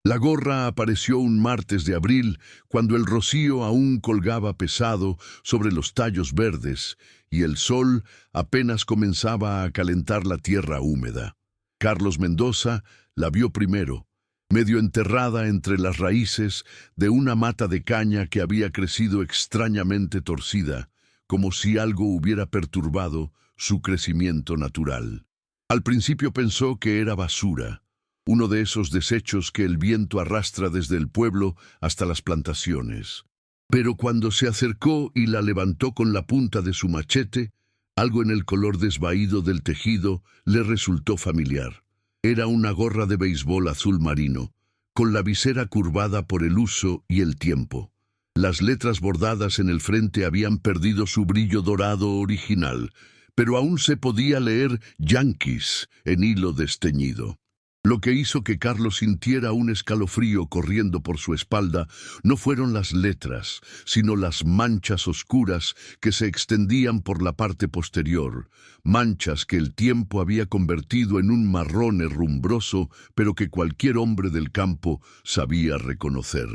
La gorra apareció un martes de abril, cuando el rocío aún colgaba pesado sobre los tallos verdes y el sol apenas comenzaba a calentar la tierra húmeda. Carlos Mendoza la vio primero, medio enterrada entre las raíces de una mata de caña que había crecido extrañamente torcida, como si algo hubiera perturbado su crecimiento natural. Al principio pensó que era basura, uno de esos desechos que el viento arrastra desde el pueblo hasta las plantaciones. Pero cuando se acercó y la levantó con la punta de su machete, algo en el color desvaído del tejido le resultó familiar. Era una gorra de béisbol azul marino, con la visera curvada por el uso y el tiempo. Las letras bordadas en el frente habían perdido su brillo dorado original, pero aún se podía leer Yankees en hilo desteñido. Lo que hizo que Carlos sintiera un escalofrío corriendo por su espalda no fueron las letras, sino las manchas oscuras que se extendían por la parte posterior, manchas que el tiempo había convertido en un marrón herrumbroso, pero que cualquier hombre del campo sabía reconocer.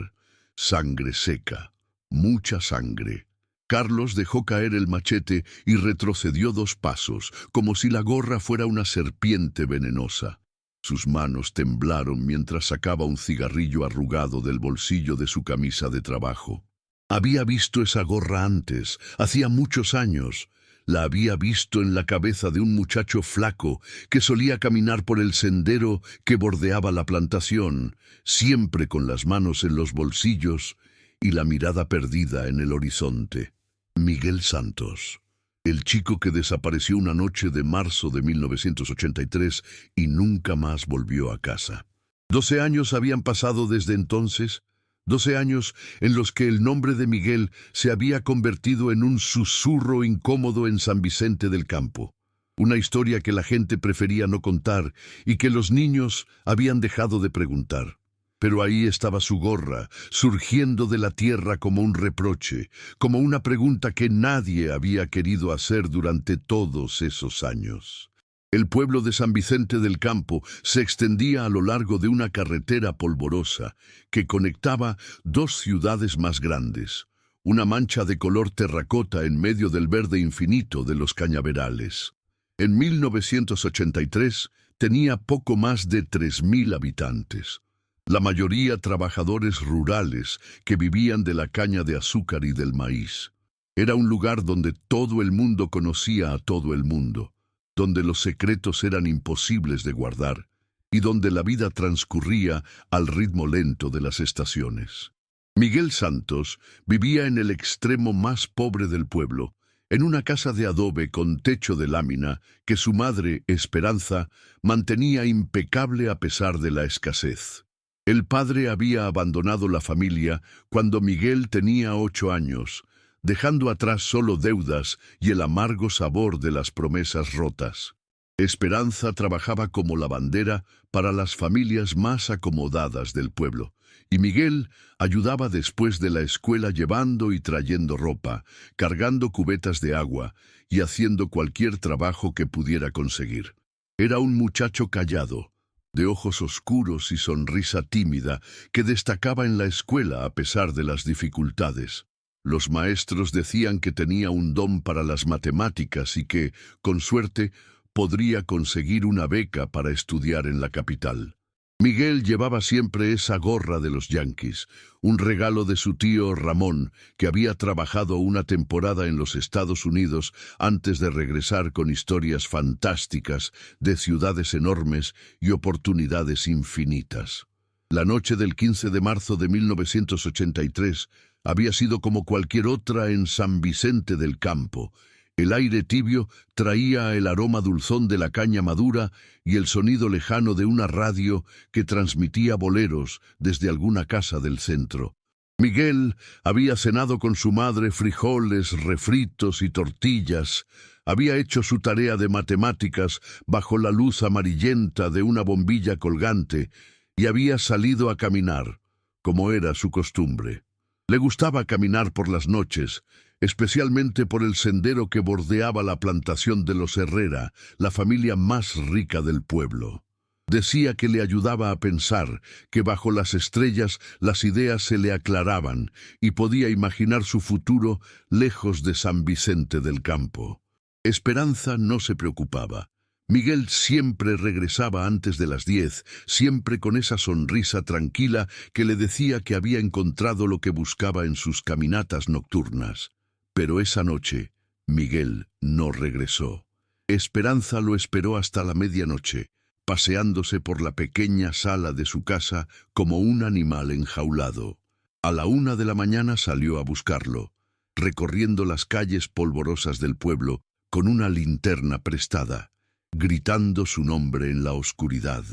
Sangre seca, mucha sangre. Carlos dejó caer el machete y retrocedió 2 pasos, como si la gorra fuera una serpiente venenosa. Sus manos temblaron mientras sacaba un cigarrillo arrugado del bolsillo de su camisa de trabajo. Había visto esa gorra antes, hacía muchos años. La había visto en la cabeza de un muchacho flaco que solía caminar por el sendero que bordeaba la plantación, siempre con las manos en los bolsillos y la mirada perdida en el horizonte. Miguel Santos. El chico que desapareció una noche de marzo de 1983 y nunca más volvió a casa. 12 años habían pasado desde entonces, 12 años en los que el nombre de Miguel se había convertido en un susurro incómodo en San Vicente del Campo. Una historia que la gente prefería no contar y que los niños habían dejado de preguntar. Pero ahí estaba su gorra, surgiendo de la tierra como un reproche, como una pregunta que nadie había querido hacer durante todos esos años. El pueblo de San Vicente del Campo se extendía a lo largo de una carretera polvorosa que conectaba 2 ciudades más grandes, una mancha de color terracota en medio del verde infinito de los cañaverales. En 1983 tenía poco más de 3.000 habitantes. La mayoría trabajadores rurales que vivían de la caña de azúcar y del maíz. Era un lugar donde todo el mundo conocía a todo el mundo, donde los secretos eran imposibles de guardar y donde la vida transcurría al ritmo lento de las estaciones. Miguel Santos vivía en el extremo más pobre del pueblo, en una casa de adobe con techo de lámina que su madre, Esperanza, mantenía impecable a pesar de la escasez. El padre había abandonado la familia cuando Miguel tenía 8 años, dejando atrás solo deudas y el amargo sabor de las promesas rotas. Esperanza trabajaba como lavandera para las familias más acomodadas del pueblo, y Miguel ayudaba después de la escuela llevando y trayendo ropa, cargando cubetas de agua y haciendo cualquier trabajo que pudiera conseguir. Era un muchacho callado, de ojos oscuros y sonrisa tímida, que destacaba en la escuela a pesar de las dificultades. Los maestros decían que tenía un don para las matemáticas y que, con suerte, podría conseguir una beca para estudiar en la capital. Miguel llevaba siempre esa gorra de los Yankees, un regalo de su tío Ramón, que había trabajado una temporada en los Estados Unidos antes de regresar con historias fantásticas de ciudades enormes y oportunidades infinitas. La noche del 15 de marzo de 1983 había sido como cualquier otra en San Vicente del Campo. El aire tibio traía el aroma dulzón de la caña madura y el sonido lejano de una radio que transmitía boleros desde alguna casa del centro. Miguel había cenado con su madre frijoles, refritos y tortillas. Había hecho su tarea de matemáticas bajo la luz amarillenta de una bombilla colgante y había salido a caminar, como era su costumbre. Le gustaba caminar por las noches, especialmente por el sendero que bordeaba la plantación de los Herrera, la familia más rica del pueblo. Decía que le ayudaba a pensar, que bajo las estrellas las ideas se le aclaraban y podía imaginar su futuro lejos de San Vicente del Campo. Esperanza no se preocupaba. Miguel siempre regresaba antes de las 10, siempre con esa sonrisa tranquila que le decía que había encontrado lo que buscaba en sus caminatas nocturnas. Pero esa noche, Miguel no regresó. Esperanza lo esperó hasta la medianoche, paseándose por la pequeña sala de su casa como un animal enjaulado. A la 1 de la mañana salió a buscarlo, recorriendo las calles polvorosas del pueblo con una linterna prestada, gritando su nombre en la oscuridad.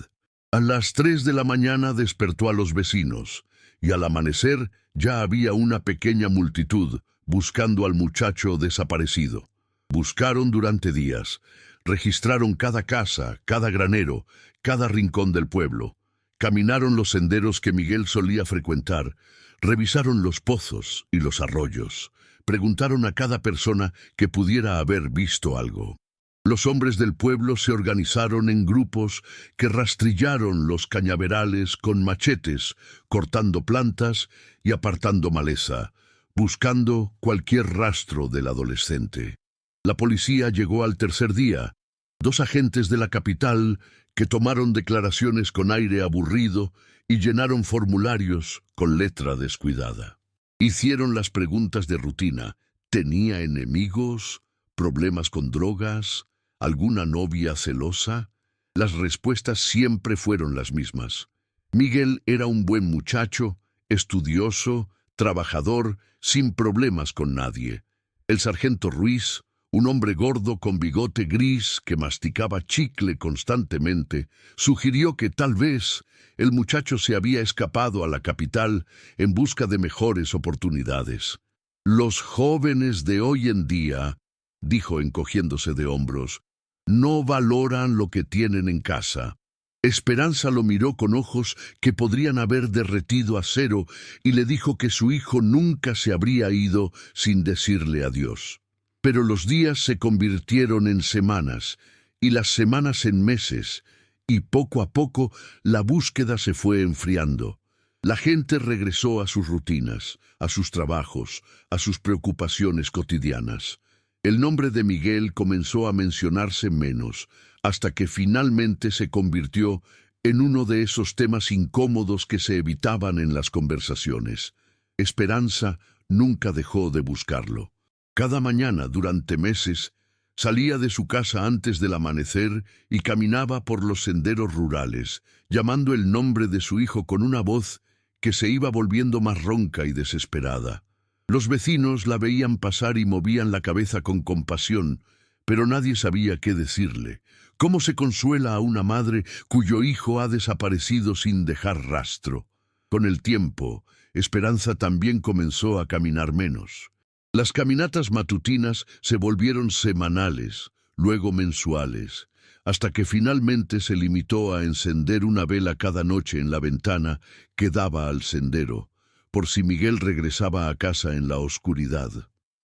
A las 3 de la mañana despertó a los vecinos, y al amanecer ya había una pequeña multitud buscando al muchacho desaparecido. Buscaron durante días, registraron cada casa, cada granero, cada rincón del pueblo. Caminaron los senderos que Miguel solía frecuentar, revisaron los pozos y los arroyos, preguntaron a cada persona que pudiera haber visto algo. Los hombres del pueblo se organizaron en grupos que rastrillaron los cañaverales con machetes, cortando plantas y apartando maleza, buscando cualquier rastro del adolescente. La policía llegó al tercer día. 2 agentes de la capital que tomaron declaraciones con aire aburrido y llenaron formularios con letra descuidada. Hicieron las preguntas de rutina. ¿Tenía enemigos? ¿Problemas con drogas? ¿Alguna novia celosa? Las respuestas siempre fueron las mismas. Miguel era un buen muchacho, estudioso, trabajador, sin problemas con nadie. El sargento Ruiz, un hombre gordo con bigote gris que masticaba chicle constantemente, sugirió que tal vez el muchacho se había escapado a la capital en busca de mejores oportunidades. Los jóvenes de hoy en día, dijo encogiéndose de hombros, no valoran lo que tienen en casa. Esperanza lo miró con ojos que podrían haber derretido acero y le dijo que su hijo nunca se habría ido sin decirle adiós. Pero los días se convirtieron en semanas, y las semanas en meses, y poco a poco la búsqueda se fue enfriando. La gente regresó a sus rutinas, a sus trabajos, a sus preocupaciones cotidianas. El nombre de Miguel comenzó a mencionarse menos, hasta que finalmente se convirtió en uno de esos temas incómodos que se evitaban en las conversaciones. Esperanza nunca dejó de buscarlo. Cada mañana, durante meses, salía de su casa antes del amanecer y caminaba por los senderos rurales, llamando el nombre de su hijo con una voz que se iba volviendo más ronca y desesperada. Los vecinos la veían pasar y movían la cabeza con compasión, pero nadie sabía qué decirle. ¿Cómo se consuela a una madre cuyo hijo ha desaparecido sin dejar rastro? Con el tiempo, Esperanza también comenzó a caminar menos. Las caminatas matutinas se volvieron semanales, luego mensuales, hasta que finalmente se limitó a encender una vela cada noche en la ventana que daba al sendero, por si Miguel regresaba a casa en la oscuridad.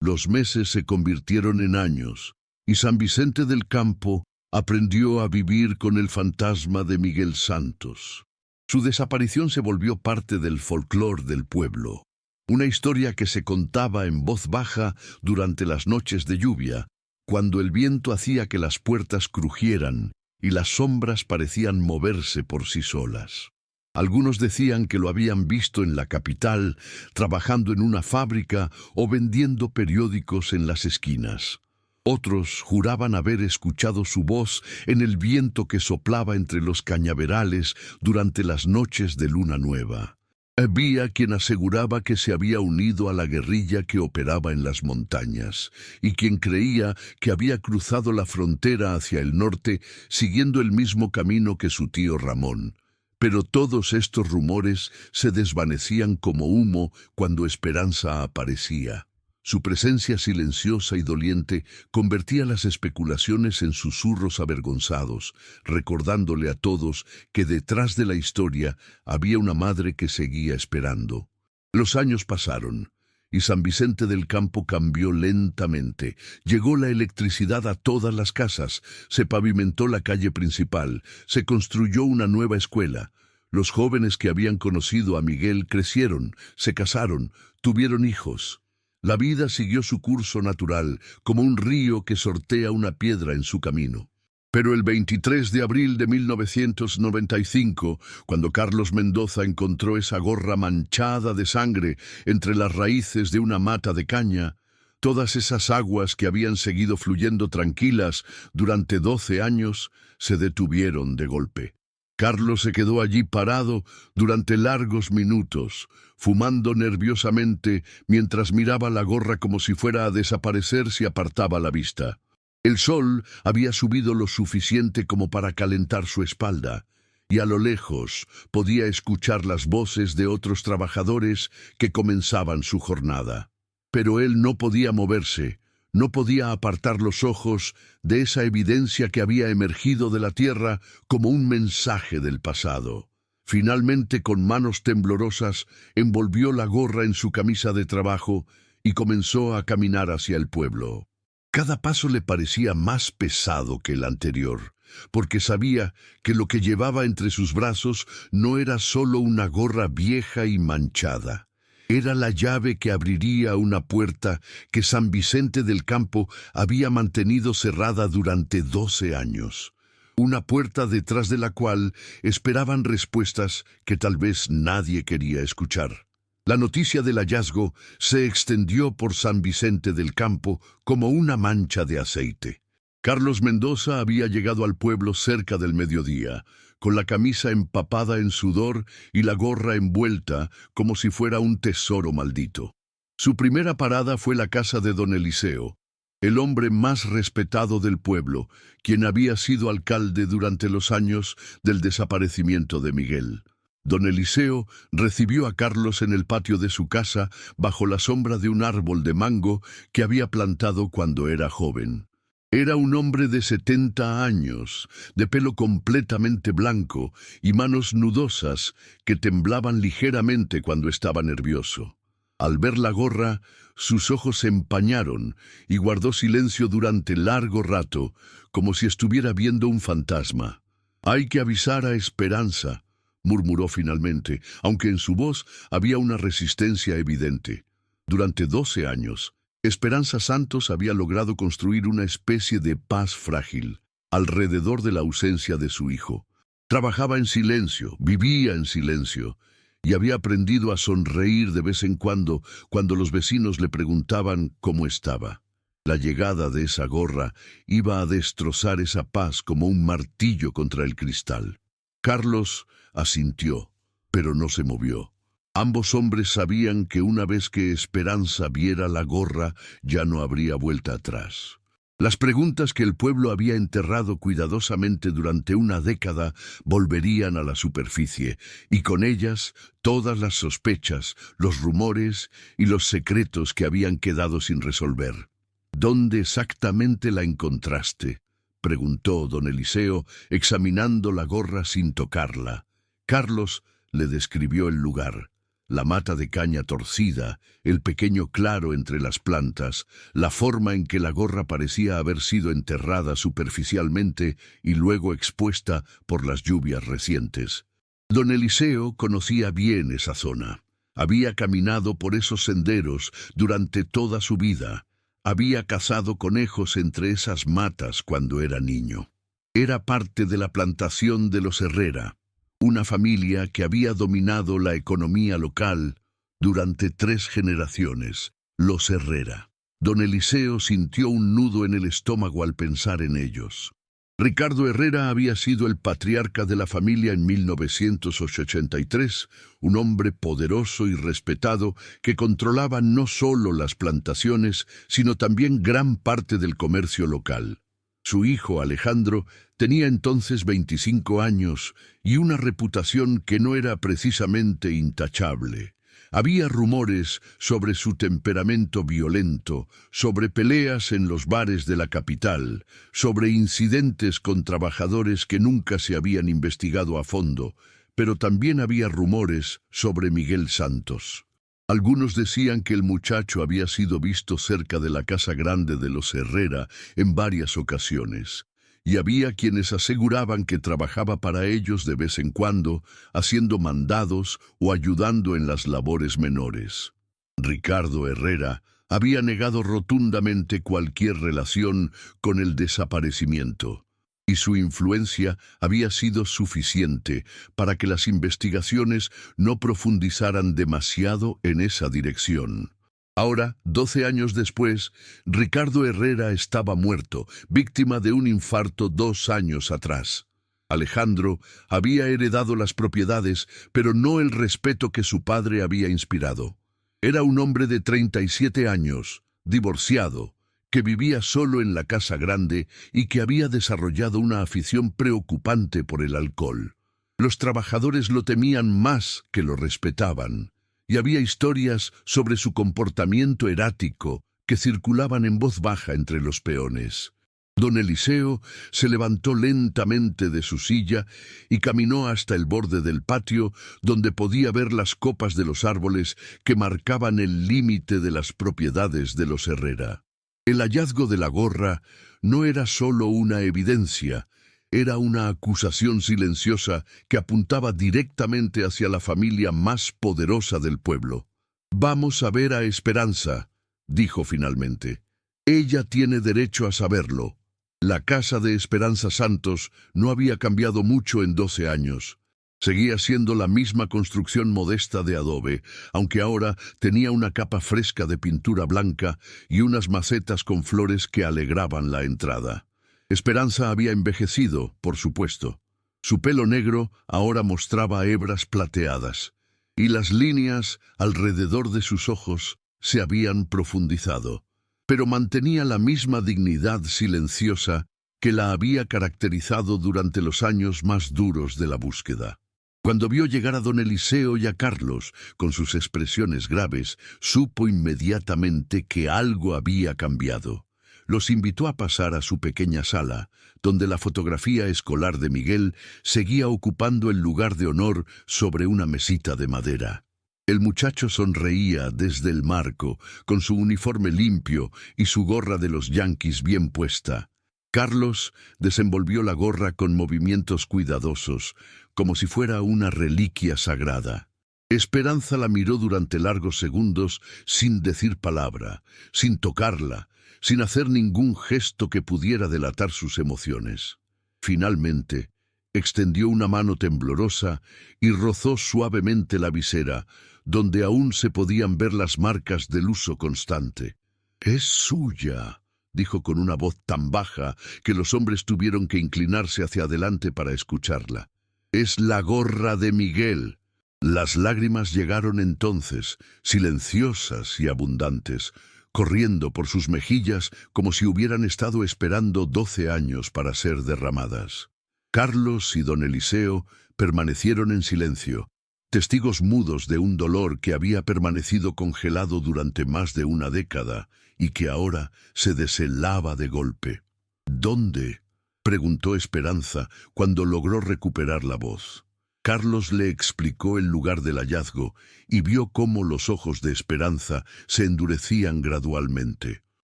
Los meses se convirtieron en años, y San Vicente del Campo aprendió a vivir con el fantasma de Miguel Santos. Su desaparición se volvió parte del folclore del pueblo. Una historia que se contaba en voz baja durante las noches de lluvia, cuando el viento hacía que las puertas crujieran y las sombras parecían moverse por sí solas. Algunos decían que lo habían visto en la capital, trabajando en una fábrica o vendiendo periódicos en las esquinas. Otros juraban haber escuchado su voz en el viento que soplaba entre los cañaverales durante las noches de luna nueva. Había quien aseguraba que se había unido a la guerrilla que operaba en las montañas, y quien creía que había cruzado la frontera hacia el norte siguiendo el mismo camino que su tío Ramón. Pero todos estos rumores se desvanecían como humo cuando Esperanza aparecía. Su presencia silenciosa y doliente convertía las especulaciones en susurros avergonzados, recordándole a todos que detrás de la historia había una madre que seguía esperando. Los años pasaron, y San Vicente del Campo cambió lentamente. Llegó la electricidad a todas las casas, se pavimentó la calle principal, se construyó una nueva escuela. Los jóvenes que habían conocido a Miguel crecieron, se casaron, tuvieron hijos. La vida siguió su curso natural, como un río que sortea una piedra en su camino. Pero el 23 de abril de 1995, cuando Carlos Mendoza encontró esa gorra manchada de sangre entre las raíces de una mata de caña, todas esas aguas que habían seguido fluyendo tranquilas durante 12 años se detuvieron de golpe. Carlos se quedó allí parado durante largos minutos, fumando nerviosamente mientras miraba la gorra como si fuera a desaparecer si apartaba la vista. El sol había subido lo suficiente como para calentar su espalda, y a lo lejos podía escuchar las voces de otros trabajadores que comenzaban su jornada. Pero él no podía moverse, no podía apartar los ojos de esa evidencia que había emergido de la tierra como un mensaje del pasado. Finalmente, con manos temblorosas, envolvió la gorra en su camisa de trabajo y comenzó a caminar hacia el pueblo. Cada paso le parecía más pesado que el anterior, porque sabía que lo que llevaba entre sus brazos no era solo una gorra vieja y manchada. Era la llave que abriría una puerta que San Vicente del Campo había mantenido cerrada durante 12 años. Una puerta detrás de la cual esperaban respuestas que tal vez nadie quería escuchar. La noticia del hallazgo se extendió por San Vicente del Campo como una mancha de aceite. Carlos Mendoza había llegado al pueblo cerca del mediodía, con la camisa empapada en sudor y la gorra envuelta como si fuera un tesoro maldito. Su primera parada fue la casa de don Eliseo, el hombre más respetado del pueblo, quien había sido alcalde durante los años del desaparecimiento de Miguel. Don Eliseo recibió a Carlos en el patio de su casa bajo la sombra de un árbol de mango que había plantado cuando era joven. Era un hombre de 70 años, de pelo completamente blanco y manos nudosas que temblaban ligeramente cuando estaba nervioso. Al ver la gorra, sus ojos se empañaron y guardó silencio durante largo rato, como si estuviera viendo un fantasma. «Hay que avisar a Esperanza», murmuró finalmente, aunque en su voz había una resistencia evidente. Durante 12 años, Esperanza Santos había logrado construir una especie de paz frágil alrededor de la ausencia de su hijo. Trabajaba en silencio, vivía en silencio, y había aprendido a sonreír de vez en cuando los vecinos le preguntaban cómo estaba. La llegada de esa gorra iba a destrozar esa paz como un martillo contra el cristal. Carlos asintió, pero no se movió. Ambos hombres sabían que una vez que Esperanza viera la gorra, ya no habría vuelta atrás. Las preguntas que el pueblo había enterrado cuidadosamente durante una década volverían a la superficie, y con ellas todas las sospechas, los rumores y los secretos que habían quedado sin resolver. «¿Dónde exactamente la encontraste?», preguntó don Eliseo, examinando la gorra sin tocarla. Carlos le describió el lugar: la mata de caña torcida, el pequeño claro entre las plantas, la forma en que la gorra parecía haber sido enterrada superficialmente y luego expuesta por las lluvias recientes. Don Eliseo conocía bien esa zona. Había caminado por esos senderos durante toda su vida. Había cazado conejos entre esas matas cuando era niño. Era parte de la plantación de los Herrera, una familia que había dominado la economía local durante 3 generaciones, los Herrera. Don Eliseo sintió un nudo en el estómago al pensar en ellos. Ricardo Herrera había sido el patriarca de la familia en 1983, un hombre poderoso y respetado que controlaba no solo las plantaciones, sino también gran parte del comercio local. Su hijo Alejandro tenía entonces 25 años y una reputación que no era precisamente intachable. Había rumores sobre su temperamento violento, sobre peleas en los bares de la capital, sobre incidentes con trabajadores que nunca se habían investigado a fondo, pero también había rumores sobre Miguel Santos. Algunos decían que el muchacho había sido visto cerca de la casa grande de los Herrera en varias ocasiones, y había quienes aseguraban que trabajaba para ellos de vez en cuando, haciendo mandados o ayudando en las labores menores. Ricardo Herrera había negado rotundamente cualquier relación con el desaparecimiento, y su influencia había sido suficiente para que las investigaciones no profundizaran demasiado en esa dirección. Ahora, 12 años después, Ricardo Herrera estaba muerto, víctima de un infarto 2 años atrás. Alejandro había heredado las propiedades, pero no el respeto que su padre había inspirado. Era un hombre de 37 años, divorciado, que vivía solo en la casa grande y que había desarrollado una afición preocupante por el alcohol. Los trabajadores lo temían más que lo respetaban, y había historias sobre su comportamiento erático que circulaban en voz baja entre los peones. Don Eliseo se levantó lentamente de su silla y caminó hasta el borde del patio, donde podía ver las copas de los árboles que marcaban el límite de las propiedades de los Herrera. El hallazgo de la gorra no era solo una evidencia, era una acusación silenciosa que apuntaba directamente hacia la familia más poderosa del pueblo. «Vamos a ver a Esperanza», dijo finalmente. «Ella tiene derecho a saberlo». La casa de Esperanza Santos no había cambiado mucho en 12 años. Seguía siendo la misma construcción modesta de adobe, aunque ahora tenía una capa fresca de pintura blanca y unas macetas con flores que alegraban la entrada. Esperanza había envejecido, por supuesto. Su pelo negro ahora mostraba hebras plateadas, y las líneas alrededor de sus ojos se habían profundizado, pero mantenía la misma dignidad silenciosa que la había caracterizado durante los años más duros de la búsqueda. Cuando vio llegar a don Eliseo y a Carlos, con sus expresiones graves, supo inmediatamente que algo había cambiado. Los invitó a pasar a su pequeña sala, donde la fotografía escolar de Miguel seguía ocupando el lugar de honor sobre una mesita de madera. El muchacho sonreía desde el marco, con su uniforme limpio y su gorra de los Yankees bien puesta. Carlos desenvolvió la gorra con movimientos cuidadosos, como si fuera una reliquia sagrada. Esperanza la miró durante largos segundos sin decir palabra, sin tocarla, sin hacer ningún gesto que pudiera delatar sus emociones. Finalmente, extendió una mano temblorosa y rozó suavemente la visera, donde aún se podían ver las marcas del uso constante. «Es suya», dijo con una voz tan baja que los hombres tuvieron que inclinarse hacia adelante para escucharla. «Es la gorra de Miguel». Las lágrimas llegaron entonces, silenciosas y abundantes, corriendo por sus mejillas como si hubieran estado esperando 12 años para ser derramadas. Carlos y don Eliseo permanecieron en silencio, testigos mudos de un dolor que había permanecido congelado durante más de una década y que ahora se deshelaba de golpe. «¿Dónde?», preguntó Esperanza cuando logró recuperar la voz. Carlos le explicó el lugar del hallazgo y vio cómo los ojos de Esperanza se endurecían gradualmente.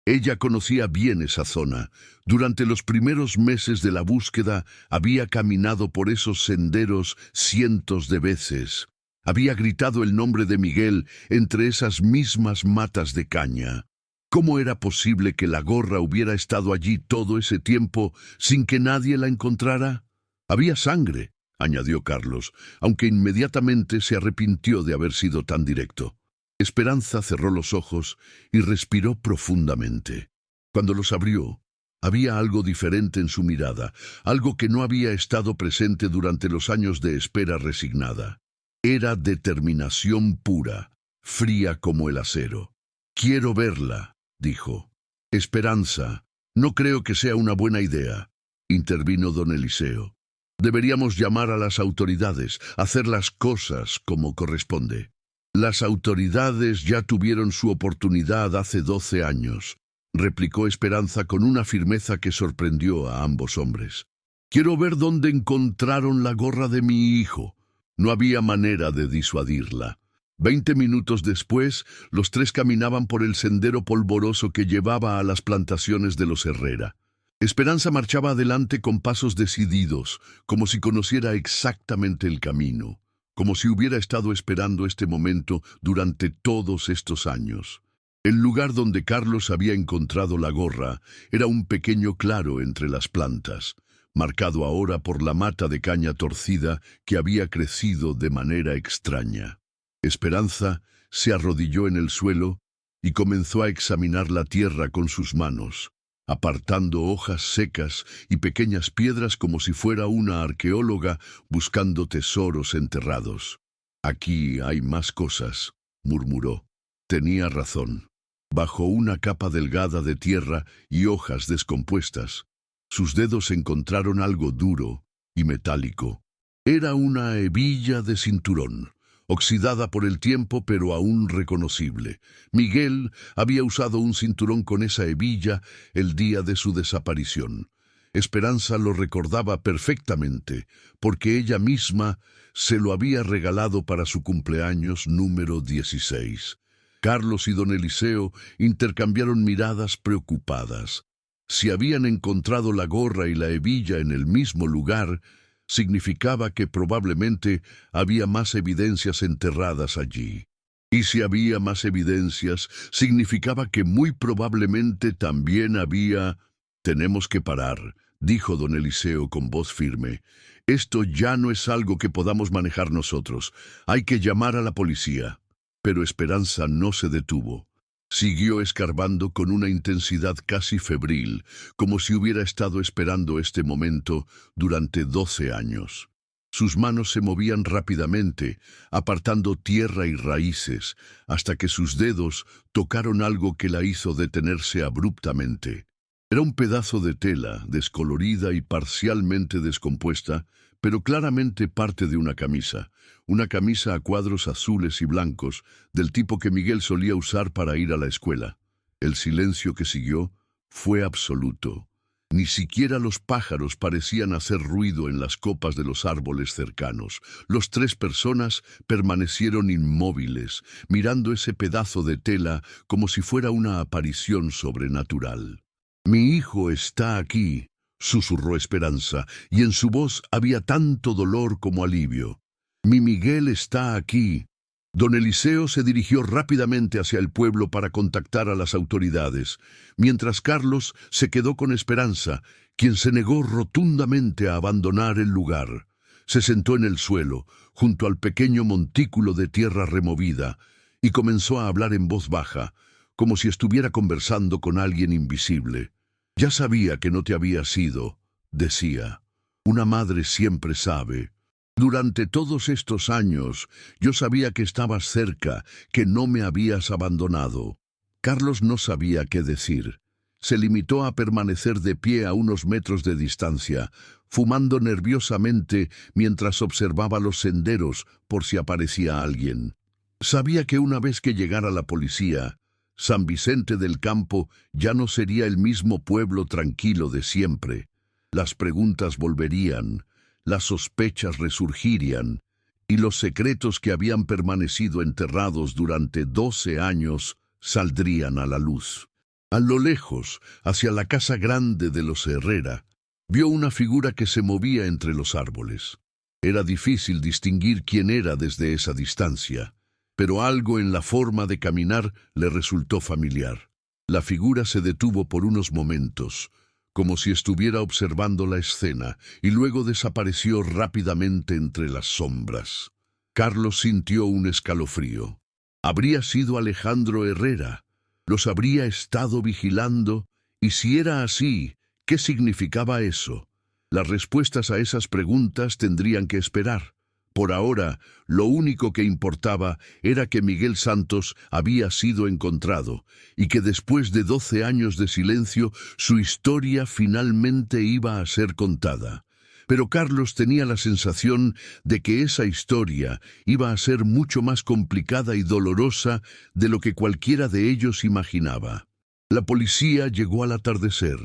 Ella conocía bien esa zona. Durante los primeros meses de la búsqueda había caminado por esos senderos cientos de veces. Había gritado el nombre de Miguel entre esas mismas matas de caña. ¿Cómo era posible que la gorra hubiera estado allí todo ese tiempo sin que nadie la encontrara? «Había sangre», añadió Carlos, aunque inmediatamente se arrepintió de haber sido tan directo. Esperanza cerró los ojos y respiró profundamente. Cuando los abrió, había algo diferente en su mirada, algo que no había estado presente durante los años de espera resignada. Era determinación pura, fría como el acero. «Quiero verla», dijo. «Esperanza, no creo que sea una buena idea», intervino don Eliseo. «Deberíamos llamar a las autoridades, hacer las cosas como corresponde». «Las autoridades ya tuvieron su oportunidad hace 12 años», replicó Esperanza con una firmeza que sorprendió a ambos hombres. «Quiero ver dónde encontraron la gorra de mi hijo». No había manera de disuadirla. 20 minutos después, los tres caminaban por el sendero polvoroso que llevaba a las plantaciones de los Herrera. Esperanza marchaba adelante con pasos decididos, como si conociera exactamente el camino, como si hubiera estado esperando este momento durante todos estos años. El lugar donde Carlos había encontrado la gorra era un pequeño claro entre las plantas, marcado ahora por la mata de caña torcida que había crecido de manera extraña. Esperanza se arrodilló en el suelo y comenzó a examinar la tierra con sus manos, apartando hojas secas y pequeñas piedras como si fuera una arqueóloga buscando tesoros enterrados. «Aquí hay más cosas», murmuró. Tenía razón. Bajo una capa delgada de tierra y hojas descompuestas, sus dedos encontraron algo duro y metálico. Era una hebilla de cinturón, oxidada por el tiempo pero aún reconocible. Miguel había usado un cinturón con esa hebilla el día de su desaparición. Esperanza lo recordaba perfectamente, porque ella misma se lo había regalado para su cumpleaños número 16. Carlos y don Eliseo intercambiaron miradas preocupadas. Si habían encontrado la gorra y la hebilla en el mismo lugar, significaba que probablemente había más evidencias enterradas allí. Y si había más evidencias, significaba que muy probablemente también había... «Tenemos que parar», dijo don Eliseo con voz firme. «Esto ya no es algo que podamos manejar nosotros. Hay que llamar a la policía». Pero Esperanza no se detuvo. Siguió escarbando con una intensidad casi febril, como si hubiera estado esperando este momento durante 12 años. Sus manos se movían rápidamente, apartando tierra y raíces, hasta que sus dedos tocaron algo que la hizo detenerse abruptamente. Era un pedazo de tela, descolorida y parcialmente descompuesta, pero claramente parte de una camisa a cuadros azules y blancos, del tipo que Miguel solía usar para ir a la escuela. El silencio que siguió fue absoluto. Ni siquiera los pájaros parecían hacer ruido en las copas de los árboles cercanos. Los tres personas permanecieron inmóviles, mirando ese pedazo de tela como si fuera una aparición sobrenatural. «Mi hijo está aquí», susurró Esperanza, y en su voz había tanto dolor como alivio. «Mi Miguel está aquí». Don Eliseo se dirigió rápidamente hacia el pueblo para contactar a las autoridades, mientras Carlos se quedó con Esperanza, quien se negó rotundamente a abandonar el lugar. Se sentó en el suelo, junto al pequeño montículo de tierra removida, y comenzó a hablar en voz baja, como si estuviera conversando con alguien invisible. «Ya sabía que no te habías ido», decía. «Una madre siempre sabe. Durante todos estos años, yo sabía que estabas cerca, que no me habías abandonado». Carlos no sabía qué decir. Se limitó a permanecer de pie a unos metros de distancia, fumando nerviosamente mientras observaba los senderos por si aparecía alguien. Sabía que una vez que llegara la policía, San Vicente del Campo ya no sería el mismo pueblo tranquilo de siempre. Las preguntas volverían, las sospechas resurgirían, y los secretos que habían permanecido enterrados durante 12 años saldrían a la luz. A lo lejos, hacia la casa grande de los Herrera, vio una figura que se movía entre los árboles. Era difícil distinguir quién era desde esa distancia, pero algo en la forma de caminar le resultó familiar. La figura se detuvo por unos momentos, como si estuviera observando la escena, y luego desapareció rápidamente entre las sombras. Carlos sintió un escalofrío. Habría sido Alejandro Herrera. Los habría estado vigilando, y si era así, ¿qué significaba eso? Las respuestas a esas preguntas tendrían que esperar. Por ahora, lo único que importaba era que Miguel Santos había sido encontrado y que después de 12 años de silencio, su historia finalmente iba a ser contada. Pero Carlos tenía la sensación de que esa historia iba a ser mucho más complicada y dolorosa de lo que cualquiera de ellos imaginaba. La policía llegó al atardecer,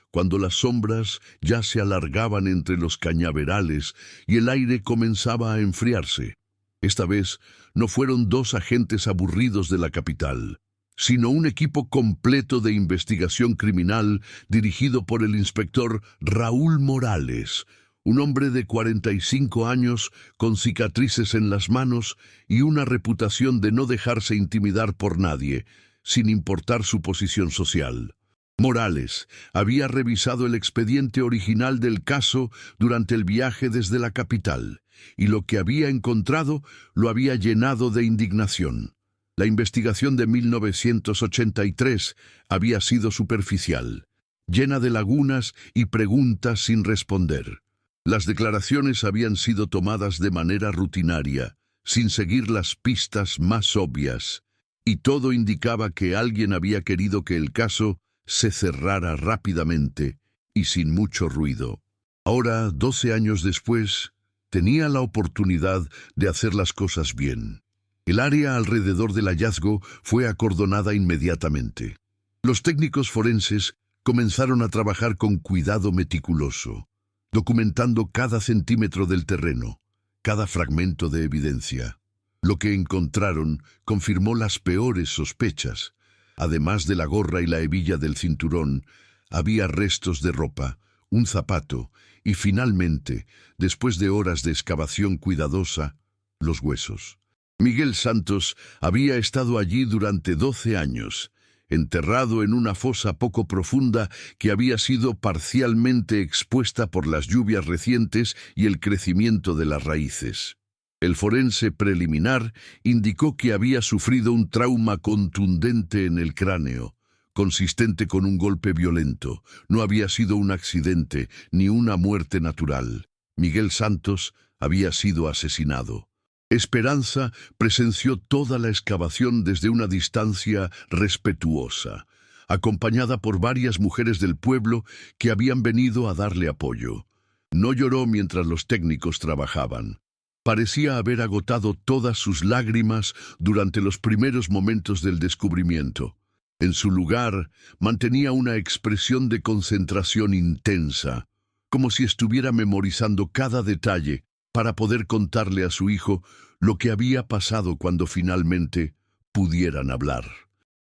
cuando las sombras ya se alargaban entre los cañaverales y el aire comenzaba a enfriarse. Esta vez no fueron dos agentes aburridos de la capital, sino un equipo completo de investigación criminal dirigido por el inspector Raúl Morales, un hombre de 45 años con cicatrices en las manos y una reputación de no dejarse intimidar por nadie, sin importar su posición social. Morales había revisado el expediente original del caso durante el viaje desde la capital, y lo que había encontrado lo había llenado de indignación. La investigación de 1983 había sido superficial, llena de lagunas y preguntas sin responder. Las declaraciones habían sido tomadas de manera rutinaria, sin seguir las pistas más obvias, y todo indicaba que alguien había querido que el caso se cerrara rápidamente y sin mucho ruido. Ahora, 12 años después, tenía la oportunidad de hacer las cosas bien. El área alrededor del hallazgo fue acordonada inmediatamente. Los técnicos forenses comenzaron a trabajar con cuidado meticuloso, documentando cada centímetro del terreno, cada fragmento de evidencia. Lo que encontraron confirmó las peores sospechas. Además de la gorra y la hebilla del cinturón, había restos de ropa, un zapato y finalmente, después de horas de excavación cuidadosa, los huesos. Miguel Santos había estado allí durante 12 años, enterrado en una fosa poco profunda que había sido parcialmente expuesta por las lluvias recientes y el crecimiento de las raíces. El forense preliminar indicó que había sufrido un trauma contundente en el cráneo, consistente con un golpe violento. No había sido un accidente ni una muerte natural. Miguel Santos había sido asesinado. Esperanza presenció toda la excavación desde una distancia respetuosa, acompañada por varias mujeres del pueblo que habían venido a darle apoyo. No lloró mientras los técnicos trabajaban. Parecía haber agotado todas sus lágrimas durante los primeros momentos del descubrimiento. En su lugar, mantenía una expresión de concentración intensa, como si estuviera memorizando cada detalle para poder contarle a su hijo lo que había pasado cuando finalmente pudieran hablar.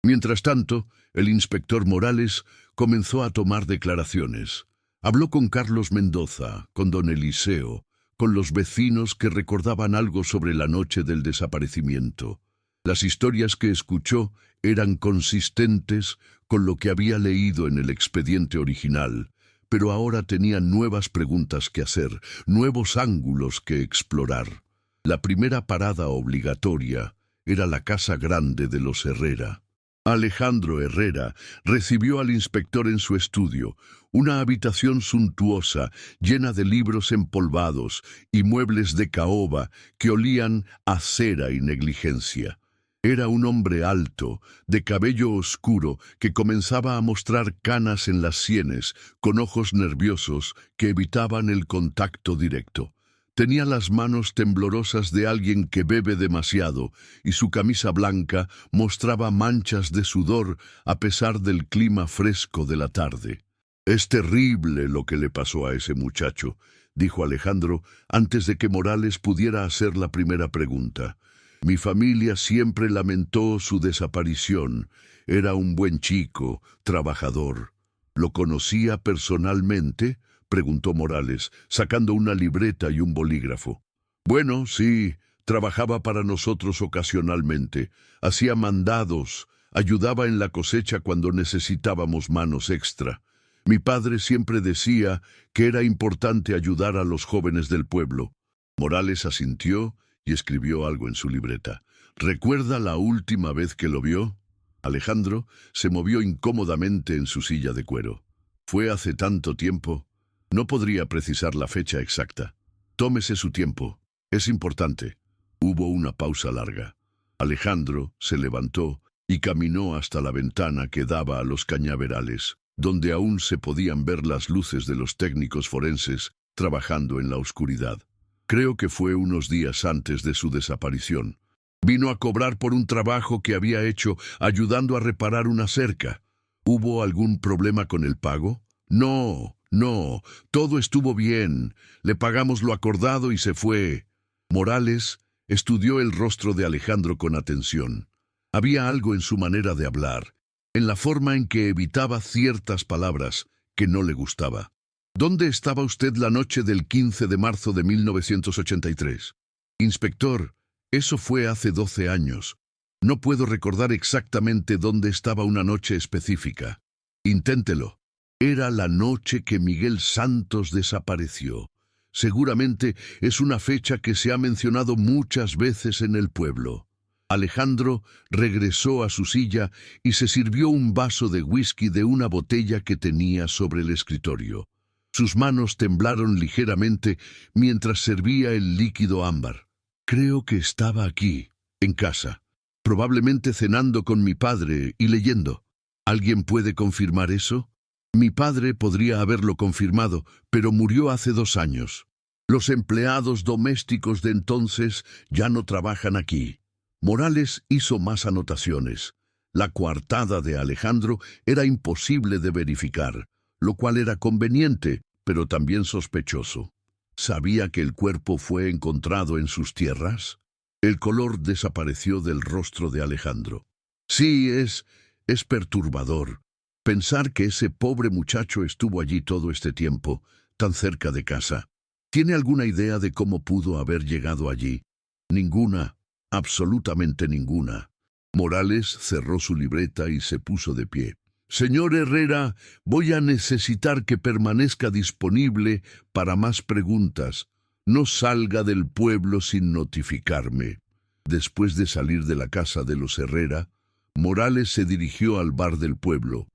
Mientras tanto, el inspector Morales comenzó a tomar declaraciones. Habló con Carlos Mendoza, con don Eliseo, con los vecinos que recordaban algo sobre la noche del desaparecimiento. Las historias que escuchó eran consistentes con lo que había leído en el expediente original, pero ahora tenía nuevas preguntas que hacer, nuevos ángulos que explorar. La primera parada obligatoria era la casa grande de los Herrera. Alejandro Herrera recibió al inspector en su estudio, una habitación suntuosa, llena de libros empolvados y muebles de caoba que olían a cera y negligencia. Era un hombre alto, de cabello oscuro, que comenzaba a mostrar canas en las sienes, con ojos nerviosos que evitaban el contacto directo. Tenía las manos temblorosas de alguien que bebe demasiado, y su camisa blanca mostraba manchas de sudor a pesar del clima fresco de la tarde. «Es terrible lo que le pasó a ese muchacho», dijo Alejandro antes de que Morales pudiera hacer la primera pregunta. «Mi familia siempre lamentó su desaparición. Era un buen chico, trabajador». «¿Lo conocía personalmente?», preguntó Morales, sacando una libreta y un bolígrafo. «Bueno, sí, trabajaba para nosotros ocasionalmente. Hacía mandados, ayudaba en la cosecha cuando necesitábamos manos extra. Mi padre siempre decía que era importante ayudar a los jóvenes del pueblo». Morales asintió y escribió algo en su libreta. «¿Recuerda la última vez que lo vio?». Alejandro se movió incómodamente en su silla de cuero. «Fue hace tanto tiempo. No podría precisar la fecha exacta». «Tómese su tiempo. Es importante». Hubo una pausa larga. Alejandro se levantó y caminó hasta la ventana que daba a los cañaverales, donde aún se podían ver las luces de los técnicos forenses trabajando en la oscuridad. Creo que fue unos días antes de su desaparición. Vino a cobrar por un trabajo que había hecho ayudando a reparar una cerca. ¿Hubo algún problema con el pago? No, todo estuvo bien. Le pagamos lo acordado y se fue. Morales Estudió el rostro de Alejandro con atención. Había algo en su manera de hablar, en la forma en que evitaba ciertas palabras que no le gustaba. ¿Dónde estaba usted la noche del 15 de marzo de 1983? Inspector, eso fue hace 12 años. No puedo recordar exactamente dónde estaba una noche específica. Inténtelo. Era la noche que Miguel Santos desapareció. Seguramente es una fecha que se ha mencionado muchas veces en el pueblo. Alejandro regresó a su silla y se sirvió un vaso de whisky de una botella que tenía sobre el escritorio. Sus manos temblaron ligeramente mientras servía el líquido ámbar. Creo que estaba aquí, en casa, probablemente cenando con mi padre y leyendo. ¿Alguien puede confirmar eso? Mi padre podría haberlo confirmado, pero murió hace 2 años. Los empleados domésticos de entonces ya no trabajan aquí. Morales hizo más anotaciones. La coartada de Alejandro era imposible de verificar, lo cual era conveniente, pero también sospechoso. ¿Sabía que el cuerpo fue encontrado en sus tierras? El color desapareció del rostro de Alejandro. Sí, es perturbador. Pensar que ese pobre muchacho estuvo allí todo este tiempo, tan cerca de casa. ¿Tiene alguna idea de cómo pudo haber llegado allí? Ninguna, absolutamente ninguna. Morales cerró su libreta y se puso de pie. Señor Herrera, voy a necesitar que permanezca disponible para más preguntas. No salga del pueblo sin notificarme. Después de salir de la casa de los Herrera, Morales se dirigió al bar del pueblo,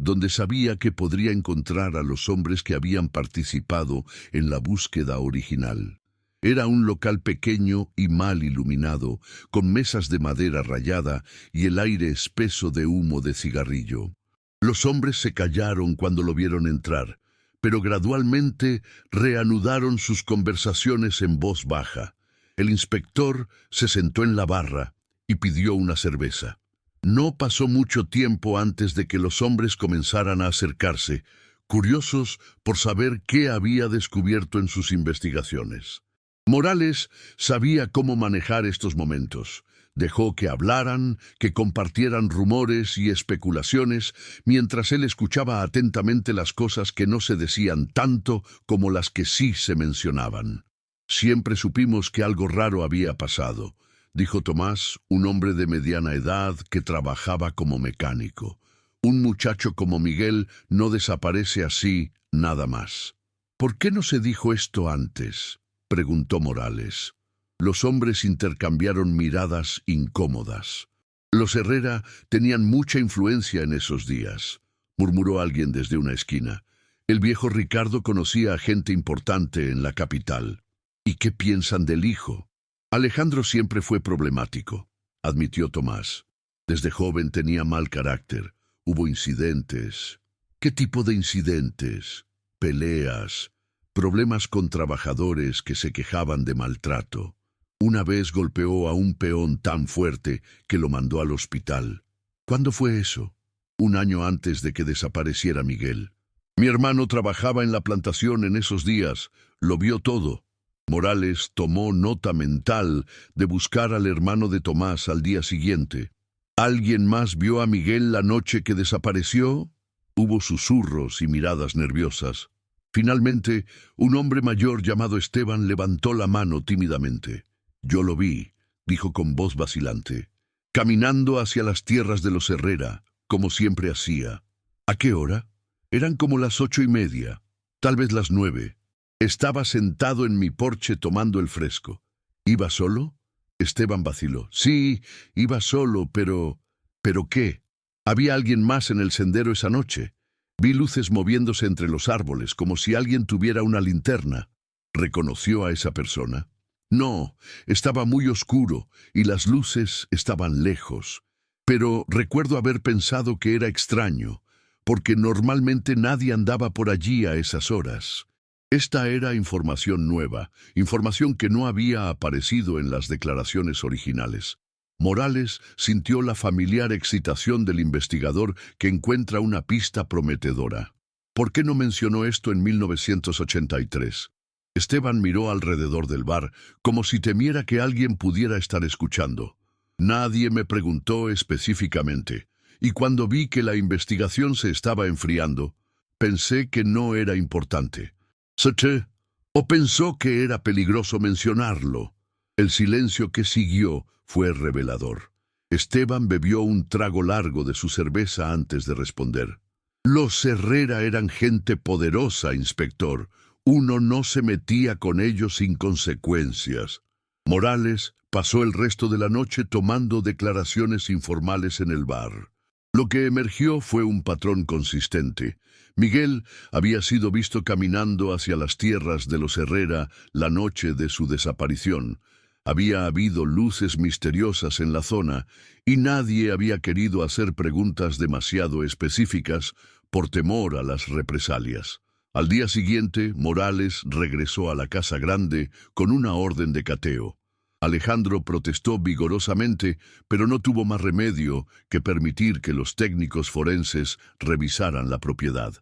donde sabía que podría encontrar a los hombres que habían participado en la búsqueda original. Era un local pequeño y mal iluminado, con mesas de madera rayada y el aire espeso de humo de cigarrillo. Los hombres se callaron cuando lo vieron entrar, pero gradualmente reanudaron sus conversaciones en voz baja. El inspector se sentó en la barra y pidió una cerveza. No pasó mucho tiempo antes de que los hombres comenzaran a acercarse, curiosos por saber qué había descubierto en sus investigaciones. Morales sabía cómo manejar estos momentos. Dejó que hablaran, que compartieran rumores y especulaciones, mientras él escuchaba atentamente las cosas que no se decían tanto como las que sí se mencionaban. Siempre supimos que algo raro había pasado, dijo Tomás, un hombre de mediana edad que trabajaba como mecánico. Un muchacho como Miguel no desaparece así, nada más. ¿Por qué no se dijo esto antes?, preguntó Morales. Los hombres intercambiaron miradas incómodas. Los Herrera tenían mucha influencia en esos días, murmuró alguien desde una esquina. El viejo Ricardo conocía a gente importante en la capital. ¿Y qué piensan del hijo? Alejandro siempre fue problemático, admitió Tomás. Desde joven tenía mal carácter. Hubo incidentes. ¿Qué tipo de incidentes? Peleas, problemas con trabajadores que se quejaban de maltrato. Una vez golpeó a un peón tan fuerte que lo mandó al hospital. ¿Cuándo fue eso? 1 año antes de que desapareciera Miguel. Mi hermano trabajaba en la plantación en esos días. Lo vio todo. Morales tomó nota mental de buscar al hermano de Tomás al día siguiente. ¿Alguien más vio a Miguel la noche que desapareció? Hubo susurros y miradas nerviosas. Finalmente, un hombre mayor llamado Esteban levantó la mano tímidamente. Yo lo vi, dijo con voz vacilante, caminando hacia las tierras de los Herrera, como siempre hacía. ¿A qué hora? Eran como las 8:30, tal vez las 9. Estaba sentado en mi porche tomando el fresco. ¿Iba solo? Esteban vaciló. Sí, iba solo, pero... ¿Pero qué? ¿Había alguien más en el sendero esa noche? Vi luces moviéndose entre los árboles, como si alguien tuviera una linterna. ¿Reconoció a esa persona? No, estaba muy oscuro y las luces estaban lejos. Pero recuerdo haber pensado que era extraño, porque normalmente nadie andaba por allí a esas horas. Esta era información nueva, información que no había aparecido en las declaraciones originales. Morales sintió la familiar excitación del investigador que encuentra una pista prometedora. ¿Por qué no mencionó esto en 1983? Esteban miró alrededor del bar, como si temiera que alguien pudiera estar escuchando. Nadie me preguntó específicamente, y cuando vi que la investigación se estaba enfriando, pensé que no era importante. ¿Saché? ¿O pensó que era peligroso mencionarlo? El silencio que siguió fue revelador. Esteban bebió un trago largo de su cerveza antes de responder. Los Herrera eran gente poderosa, inspector. Uno no se metía con ellos sin consecuencias. Morales pasó el resto de la noche tomando declaraciones informales en el bar. Lo que emergió fue un patrón consistente. Miguel había sido visto caminando hacia las tierras de los Herrera la noche de su desaparición. Había habido luces misteriosas en la zona y nadie había querido hacer preguntas demasiado específicas por temor a las represalias. Al día siguiente, Morales regresó a la Casa Grande con una orden de cateo. Alejandro protestó vigorosamente, pero no tuvo más remedio que permitir que los técnicos forenses revisaran la propiedad.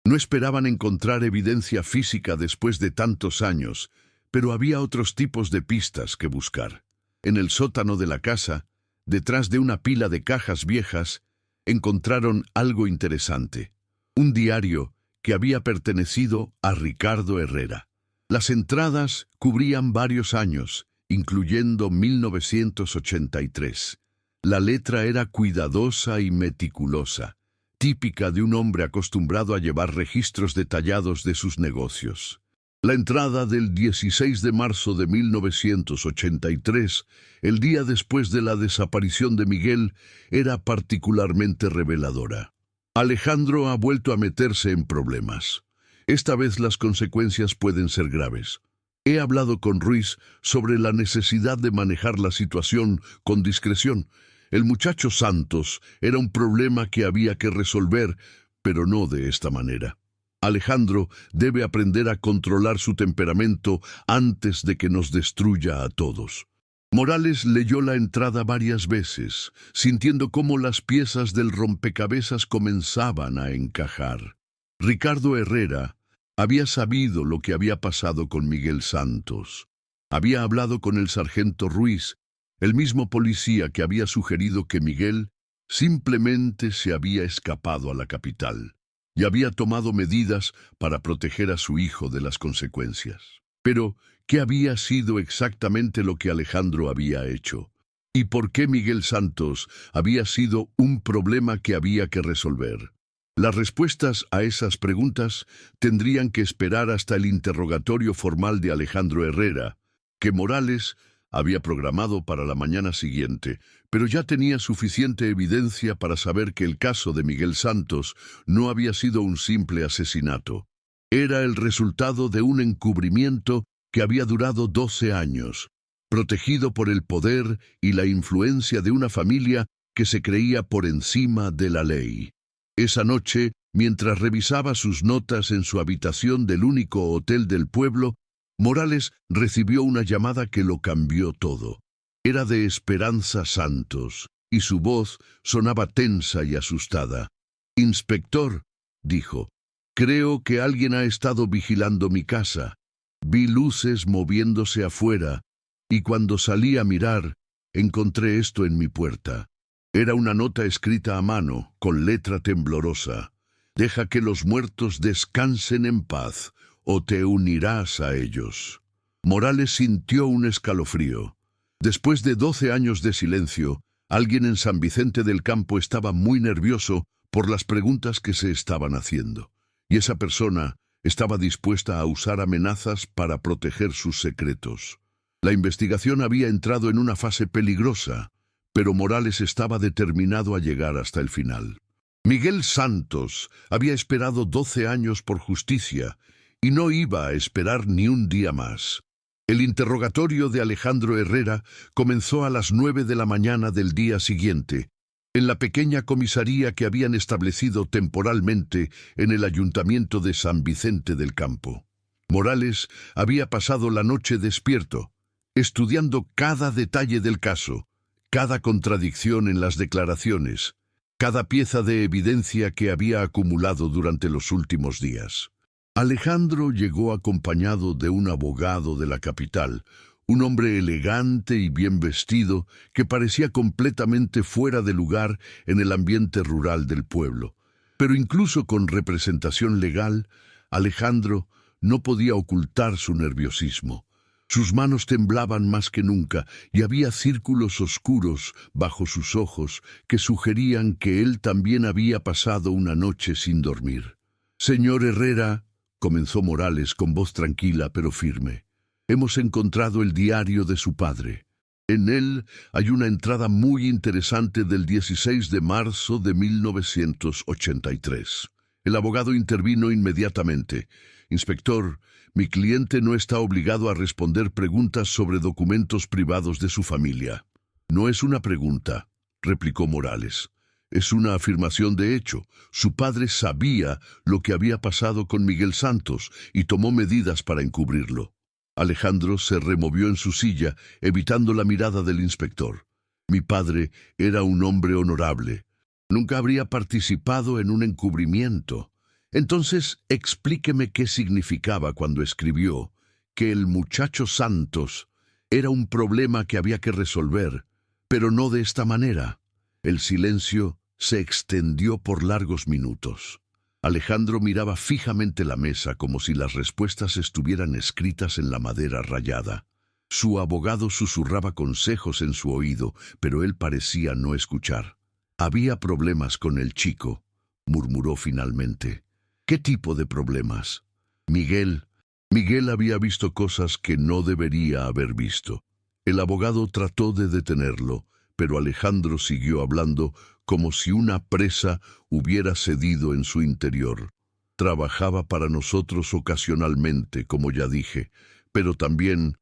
No esperaban encontrar evidencia física después de tantos años, pero había otros tipos de pistas que buscar. En el sótano de la casa, detrás de una pila de cajas viejas, encontraron algo interesante. Un diario que había pertenecido a Ricardo Herrera. Las entradas cubrían varios años, incluyendo 1983. La letra era cuidadosa y meticulosa, típica de un hombre acostumbrado a llevar registros detallados de sus negocios. La entrada del 16 de marzo de 1983, el día después de la desaparición de Miguel, era particularmente reveladora. Alejandro ha vuelto a meterse en problemas. Esta vez las consecuencias pueden ser graves. He hablado con Ruiz sobre la necesidad de manejar la situación con discreción. El muchacho Santos era un problema que había que resolver, pero no de esta manera. Alejandro debe aprender a controlar su temperamento antes de que nos destruya a todos. Morales leyó la entrada varias veces, sintiendo cómo las piezas del rompecabezas comenzaban a encajar. Ricardo Herrera había sabido lo que había pasado con Miguel Santos. Había hablado con el sargento Ruiz, el mismo policía que había sugerido que Miguel simplemente se había escapado a la capital y había tomado medidas para proteger a su hijo de las consecuencias. Pero, ¿qué había sido exactamente lo que Alejandro había hecho? ¿Y por qué Miguel Santos había sido un problema que había que resolver? Las respuestas a esas preguntas tendrían que esperar hasta el interrogatorio formal de Alejandro Herrera, que Morales había programado para la mañana siguiente, pero ya tenía suficiente evidencia para saber que el caso de Miguel Santos no había sido un simple asesinato. Era el resultado de un encubrimiento que había durado 12 años, protegido por el poder y la influencia de una familia que se creía por encima de la ley. Esa noche, mientras revisaba sus notas en su habitación del único hotel del pueblo, Morales recibió una llamada que lo cambió todo. Era de Esperanza Santos, y su voz sonaba tensa y asustada. «Inspector», dijo, «creo que alguien ha estado vigilando mi casa. Vi luces moviéndose afuera, y cuando salí a mirar, encontré esto en mi puerta». Era una nota escrita a mano, con letra temblorosa. «Deja que los muertos descansen en paz, o te unirás a ellos». Morales sintió un escalofrío. Después de 12 años de silencio, alguien en San Vicente del Campo estaba muy nervioso por las preguntas que se estaban haciendo. Y esa persona estaba dispuesta a usar amenazas para proteger sus secretos. La investigación había entrado en una fase peligrosa, pero Morales estaba determinado a llegar hasta el final. Miguel Santos había esperado 12 años por justicia y no iba a esperar ni un día más. El interrogatorio de Alejandro Herrera comenzó a las 9 de la mañana del día siguiente, en la pequeña comisaría que habían establecido temporalmente en el ayuntamiento de San Vicente del Campo. Morales había pasado la noche despierto, estudiando cada detalle del caso, cada contradicción en las declaraciones, cada pieza de evidencia que había acumulado durante los últimos días. Alejandro llegó acompañado de un abogado de la capital, un hombre elegante y bien vestido que parecía completamente fuera de lugar en el ambiente rural del pueblo. Pero incluso con representación legal, Alejandro no podía ocultar su nerviosismo. Sus manos temblaban más que nunca y había círculos oscuros bajo sus ojos que sugerían que él también había pasado una noche sin dormir. «Señor Herrera», comenzó Morales con voz tranquila pero firme, «hemos encontrado el diario de su padre. En él hay una entrada muy interesante del 16 de marzo de 1983. El abogado intervino inmediatamente. «Inspector, mi cliente no está obligado a responder preguntas sobre documentos privados de su familia». «No es una pregunta», replicó Morales. «Es una afirmación de hecho. Su padre sabía lo que había pasado con Miguel Santos y tomó medidas para encubrirlo». Alejandro se removió en su silla, evitando la mirada del inspector. «Mi padre era un hombre honorable. Nunca habría participado en un encubrimiento. Entonces, explíqueme qué significaba cuando escribió que el muchacho Santos era un problema que había que resolver, pero no de esta manera». El silencio se extendió por largos minutos. Alejandro miraba fijamente la mesa como si las respuestas estuvieran escritas en la madera rayada. Su abogado susurraba consejos en su oído, pero él parecía no escuchar. «Había problemas con el chico», murmuró finalmente. «¿Qué tipo de problemas?» Miguel había visto cosas que no debería haber visto». El abogado trató de detenerlo, pero Alejandro siguió hablando como si una presa hubiera cedido en su interior. «Trabajaba para nosotros ocasionalmente, como ya dije, pero también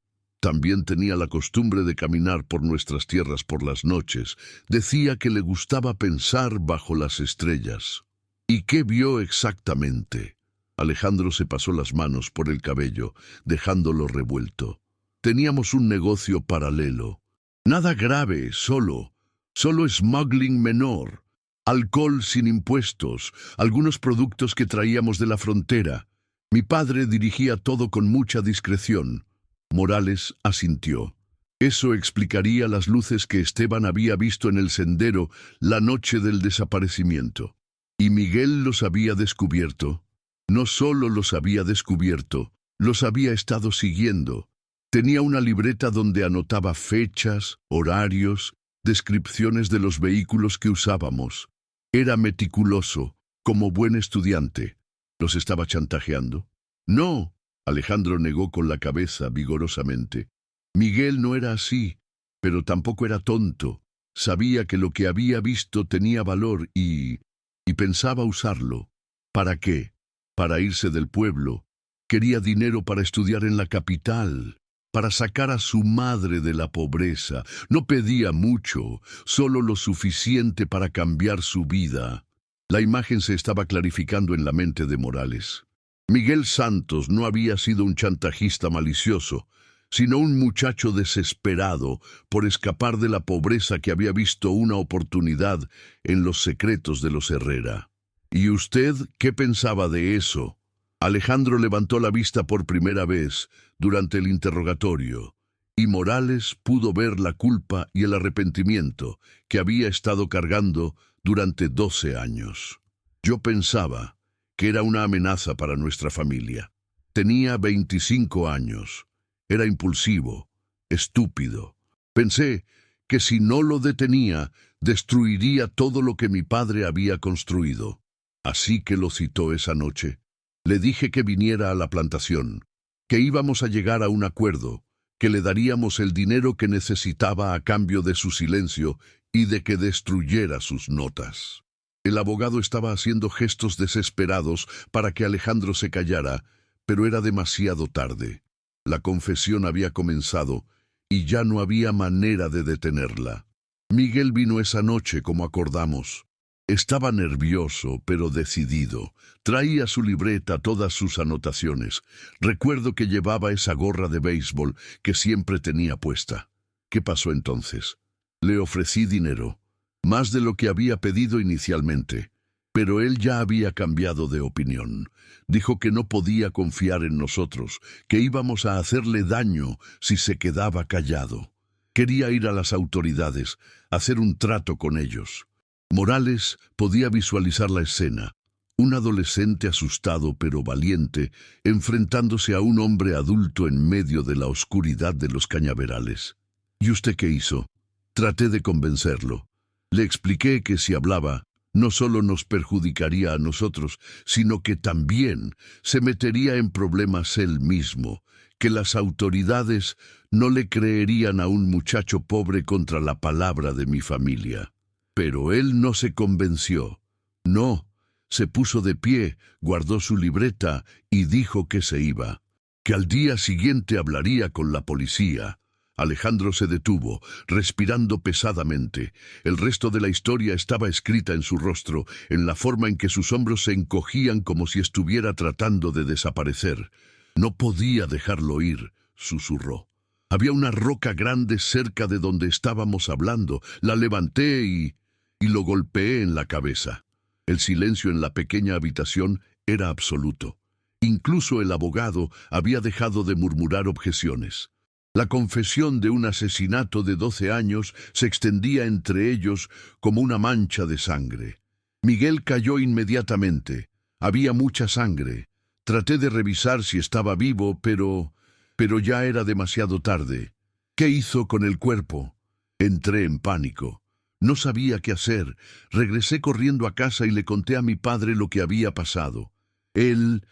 tenía la costumbre de caminar por nuestras tierras por las noches. Decía que le gustaba pensar bajo las estrellas». «¿Y qué vio exactamente?» Alejandro se pasó las manos por el cabello, dejándolo revuelto. «Teníamos un negocio paralelo. Nada grave, solo smuggling menor, alcohol sin impuestos, algunos productos que traíamos de la frontera. Mi padre dirigía todo con mucha discreción». Morales asintió. «Eso explicaría las luces que Esteban había visto en el sendero la noche del desaparecimiento». «¿Y Miguel los había descubierto?» «No solo los había descubierto, los había estado siguiendo. Tenía una libreta donde anotaba fechas, horarios, descripciones de los vehículos que usábamos. Era meticuloso, como buen estudiante». «¿Los estaba chantajeando?» «No», Alejandro negó con la cabeza vigorosamente. «Miguel no era así, pero tampoco era tonto. Sabía que lo que había visto tenía valor y pensaba usarlo». «¿Para qué?» «Para irse del pueblo. Quería dinero para estudiar en la capital, para sacar a su madre de la pobreza. No pedía mucho, solo lo suficiente para cambiar su vida». La imagen se estaba clarificando en la mente de Morales. Miguel Santos no había sido un chantajista malicioso, sino un muchacho desesperado por escapar de la pobreza que había visto una oportunidad en los secretos de los Herrera. «¿Y usted qué pensaba de eso?» Alejandro levantó la vista por primera vez durante el interrogatorio, y Morales pudo ver la culpa y el arrepentimiento que había estado cargando durante 12 años. «Yo pensaba que era una amenaza para nuestra familia. Tenía 25 años. Era impulsivo, estúpido. Pensé que si no lo detenía, destruiría todo lo que mi padre había construido. Así que lo citó esa noche. Le dije que viniera a la plantación, que íbamos a llegar a un acuerdo, que le daríamos el dinero que necesitaba a cambio de su silencio y de que destruyera sus notas». El abogado estaba haciendo gestos desesperados para que Alejandro se callara, pero era demasiado tarde. La confesión había comenzado y ya no había manera de detenerla. «Miguel vino esa noche, como acordamos. Estaba nervioso, pero decidido. Traía su libreta, todas sus anotaciones. Recuerdo que llevaba esa gorra de béisbol que siempre tenía puesta». «¿Qué pasó entonces?» «Le ofrecí dinero, más de lo que había pedido inicialmente. Pero él ya había cambiado de opinión. Dijo que no podía confiar en nosotros, que íbamos a hacerle daño si se quedaba callado. Quería ir a las autoridades, hacer un trato con ellos. Morales podía visualizar la escena. Un adolescente asustado pero valiente, enfrentándose a un hombre adulto en medio de la oscuridad de los cañaverales. ¿Y usted qué hizo? Traté de convencerlo. Le expliqué que si hablaba, no solo nos perjudicaría a nosotros, sino que también se metería en problemas él mismo, que las autoridades no le creerían a un muchacho pobre contra la palabra de mi familia. Pero él no se convenció. No, se puso de pie, guardó su libreta y dijo que se iba, que al día siguiente hablaría con la policía. Alejandro se detuvo, respirando pesadamente. El resto de la historia estaba escrita en su rostro, en la forma en que sus hombros se encogían como si estuviera tratando de desaparecer. No podía dejarlo ir, susurró. Había una roca grande cerca de donde estábamos hablando. La levanté y lo golpeé en la cabeza. El silencio en la pequeña habitación era absoluto. Incluso el abogado había dejado de murmurar objeciones. La confesión de un asesinato de 12 años se extendía entre ellos como una mancha de sangre. Miguel cayó inmediatamente. Había mucha sangre. Traté de revisar si estaba vivo, pero ya era demasiado tarde. ¿Qué hizo con el cuerpo? Entré en pánico. No sabía qué hacer. Regresé corriendo a casa y le conté a mi padre lo que había pasado. Él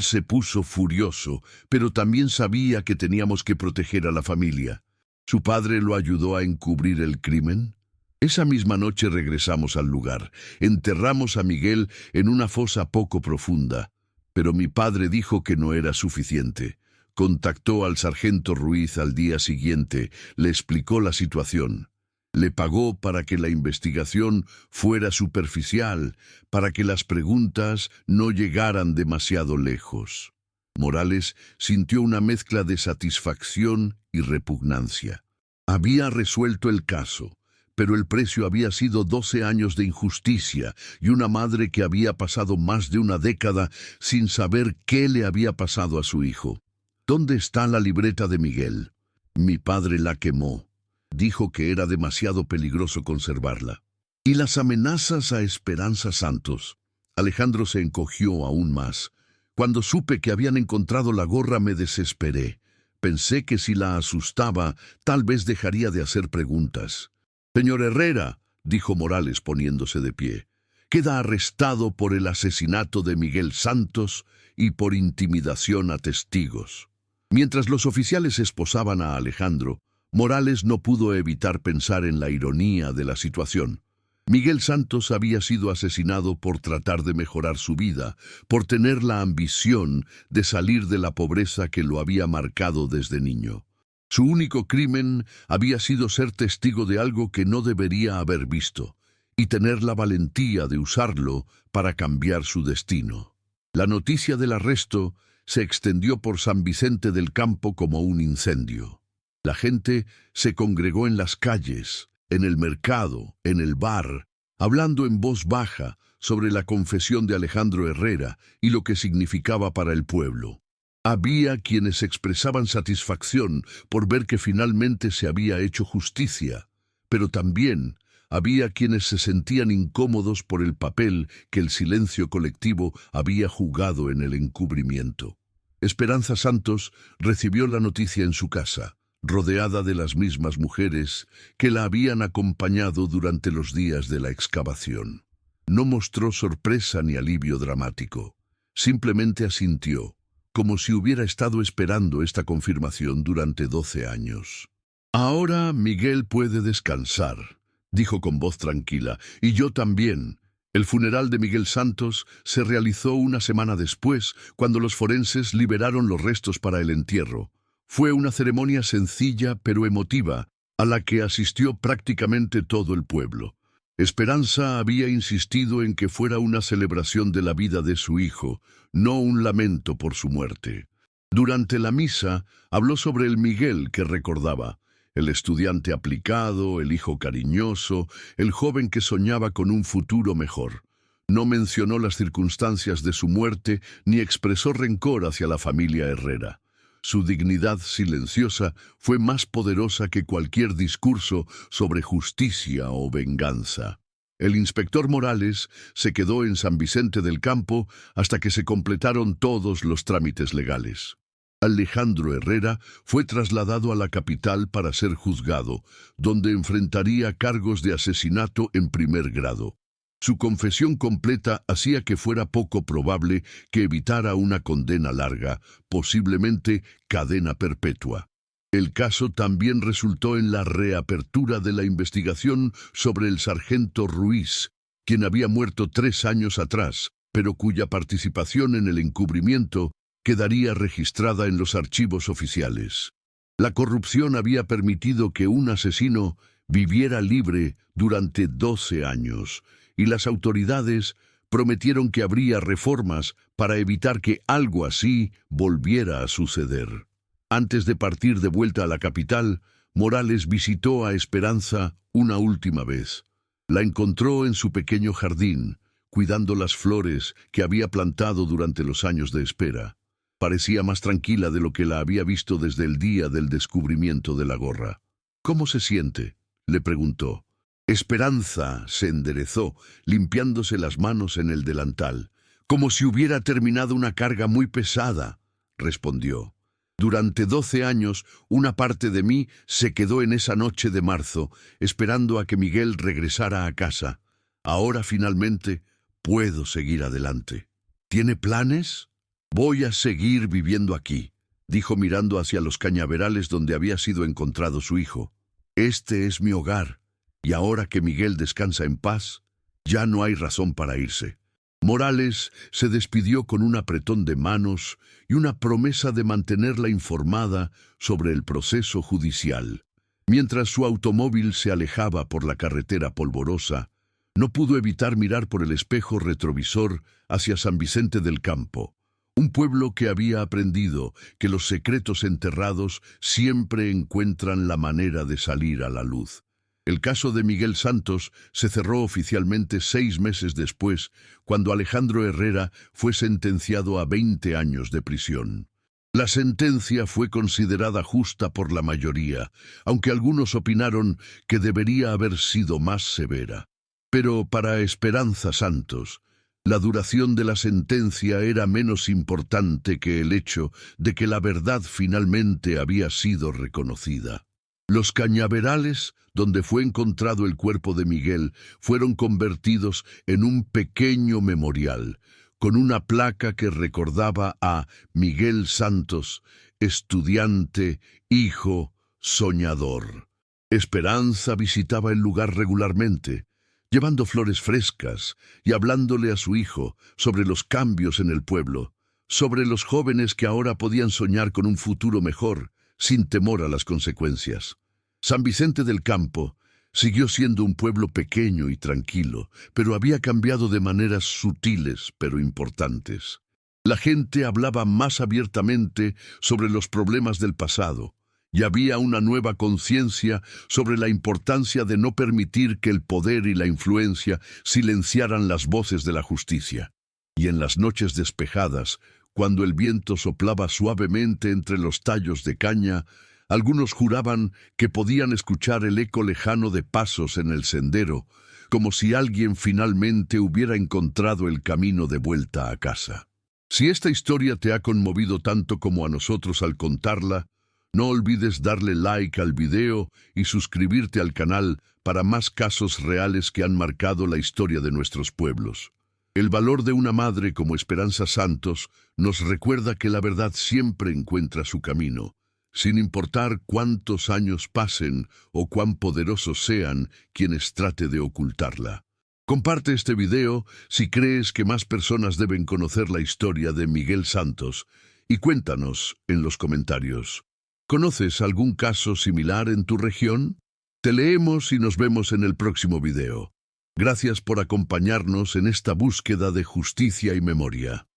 se puso furioso, pero también sabía que teníamos que proteger a la familia. ¿Su padre lo ayudó a encubrir el crimen? Esa misma noche regresamos al lugar. Enterramos a Miguel en una fosa poco profunda, pero mi padre dijo que no era suficiente. Contactó al sargento Ruiz al día siguiente, le explicó la situación. Le pagó para que la investigación fuera superficial, para que las preguntas no llegaran demasiado lejos. Morales sintió una mezcla de satisfacción y repugnancia. Había resuelto el caso, pero el precio había sido 12 años de injusticia y una madre que había pasado más de una década sin saber qué le había pasado a su hijo. ¿Dónde está la libreta de Miguel? Mi padre la quemó. Dijo que era demasiado peligroso conservarla. ¿Y las amenazas a Esperanza Santos? Alejandro se encogió aún más. Cuando supe que habían encontrado la gorra me desesperé. Pensé que si la asustaba, tal vez dejaría de hacer preguntas. «Señor Herrera», dijo Morales poniéndose de pie, «queda arrestado por el asesinato de Miguel Santos y por intimidación a testigos». Mientras los oficiales esposaban a Alejandro, Morales no pudo evitar pensar en la ironía de la situación. Miguel Santos había sido asesinado por tratar de mejorar su vida, por tener la ambición de salir de la pobreza que lo había marcado desde niño. Su único crimen había sido ser testigo de algo que no debería haber visto, y tener la valentía de usarlo para cambiar su destino. La noticia del arresto se extendió por San Vicente del Campo como un incendio. La gente se congregó en las calles, en el mercado, en el bar, hablando en voz baja sobre la confesión de Alejandro Herrera y lo que significaba para el pueblo. Había quienes expresaban satisfacción por ver que finalmente se había hecho justicia, pero también había quienes se sentían incómodos por el papel que el silencio colectivo había jugado en el encubrimiento. Esperanza Santos recibió la noticia en su casa, rodeada de las mismas mujeres que la habían acompañado durante los días de la excavación. No mostró sorpresa ni alivio dramático. Simplemente asintió, como si hubiera estado esperando esta confirmación durante 12 años. «Ahora Miguel puede descansar», dijo con voz tranquila, «y yo también». El funeral de Miguel Santos se realizó una semana después, cuando los forenses liberaron los restos para el entierro. Fue una ceremonia sencilla pero emotiva, a la que asistió prácticamente todo el pueblo. Esperanza había insistido en que fuera una celebración de la vida de su hijo, no un lamento por su muerte. Durante la misa habló sobre el Miguel que recordaba, el estudiante aplicado, el hijo cariñoso, el joven que soñaba con un futuro mejor. No mencionó las circunstancias de su muerte ni expresó rencor hacia la familia Herrera. Su dignidad silenciosa fue más poderosa que cualquier discurso sobre justicia o venganza. El inspector Morales se quedó en San Vicente del Campo hasta que se completaron todos los trámites legales. Alejandro Herrera fue trasladado a la capital para ser juzgado, donde enfrentaría cargos de asesinato en primer grado. Su confesión completa hacía que fuera poco probable que evitara una condena larga, posiblemente cadena perpetua. El caso también resultó en la reapertura de la investigación sobre el sargento Ruiz, quien había muerto 3 años atrás, pero cuya participación en el encubrimiento quedaría registrada en los archivos oficiales. La corrupción había permitido que un asesino viviera libre durante 12 años, y las autoridades prometieron que habría reformas para evitar que algo así volviera a suceder. Antes de partir de vuelta a la capital, Morales visitó a Esperanza una última vez. La encontró en su pequeño jardín, cuidando las flores que había plantado durante los años de espera. Parecía más tranquila de lo que la había visto desde el día del descubrimiento de la gorra. «¿Cómo se siente?», le preguntó. Esperanza se enderezó, limpiándose las manos en el delantal. «Como si hubiera terminado una carga muy pesada», respondió. «Durante 12 años, una parte de mí se quedó en esa noche de marzo, esperando a que Miguel regresara a casa. Ahora, finalmente, puedo seguir adelante». «¿Tiene planes?». «Voy a seguir viviendo aquí», dijo mirando hacia los cañaverales donde había sido encontrado su hijo. «Este es mi hogar. Y ahora que Miguel descansa en paz, ya no hay razón para irse». Morales se despidió con un apretón de manos y una promesa de mantenerla informada sobre el proceso judicial. Mientras su automóvil se alejaba por la carretera polvorosa, no pudo evitar mirar por el espejo retrovisor hacia San Vicente del Campo, un pueblo que había aprendido que los secretos enterrados siempre encuentran la manera de salir a la luz. El caso de Miguel Santos se cerró oficialmente 6 meses después, cuando Alejandro Herrera fue sentenciado a 20 años de prisión. La sentencia fue considerada justa por la mayoría, aunque algunos opinaron que debería haber sido más severa. Pero para Esperanza Santos, la duración de la sentencia era menos importante que el hecho de que la verdad finalmente había sido reconocida. Los cañaverales, donde fue encontrado el cuerpo de Miguel, fueron convertidos en un pequeño memorial, con una placa que recordaba a Miguel Santos, estudiante, hijo, soñador. Esperanza visitaba el lugar regularmente, llevando flores frescas y hablándole a su hijo sobre los cambios en el pueblo, sobre los jóvenes que ahora podían soñar con un futuro mejor, sin temor a las consecuencias. San Vicente del Campo siguió siendo un pueblo pequeño y tranquilo, pero había cambiado de maneras sutiles pero importantes. La gente hablaba más abiertamente sobre los problemas del pasado, y había una nueva conciencia sobre la importancia de no permitir que el poder y la influencia silenciaran las voces de la justicia. Y en las noches despejadas, cuando el viento soplaba suavemente entre los tallos de caña, algunos juraban que podían escuchar el eco lejano de pasos en el sendero, como si alguien finalmente hubiera encontrado el camino de vuelta a casa. Si esta historia te ha conmovido tanto como a nosotros al contarla, no olvides darle like al video y suscribirte al canal para más casos reales que han marcado la historia de nuestros pueblos. El valor de una madre como Esperanza Santos nos recuerda que la verdad siempre encuentra su camino, sin importar cuántos años pasen o cuán poderosos sean quienes trate de ocultarla. Comparte este video si crees que más personas deben conocer la historia de Miguel Santos y cuéntanos en los comentarios. ¿Conoces algún caso similar en tu región? Te leemos y nos vemos en el próximo video. Gracias por acompañarnos en esta búsqueda de justicia y memoria.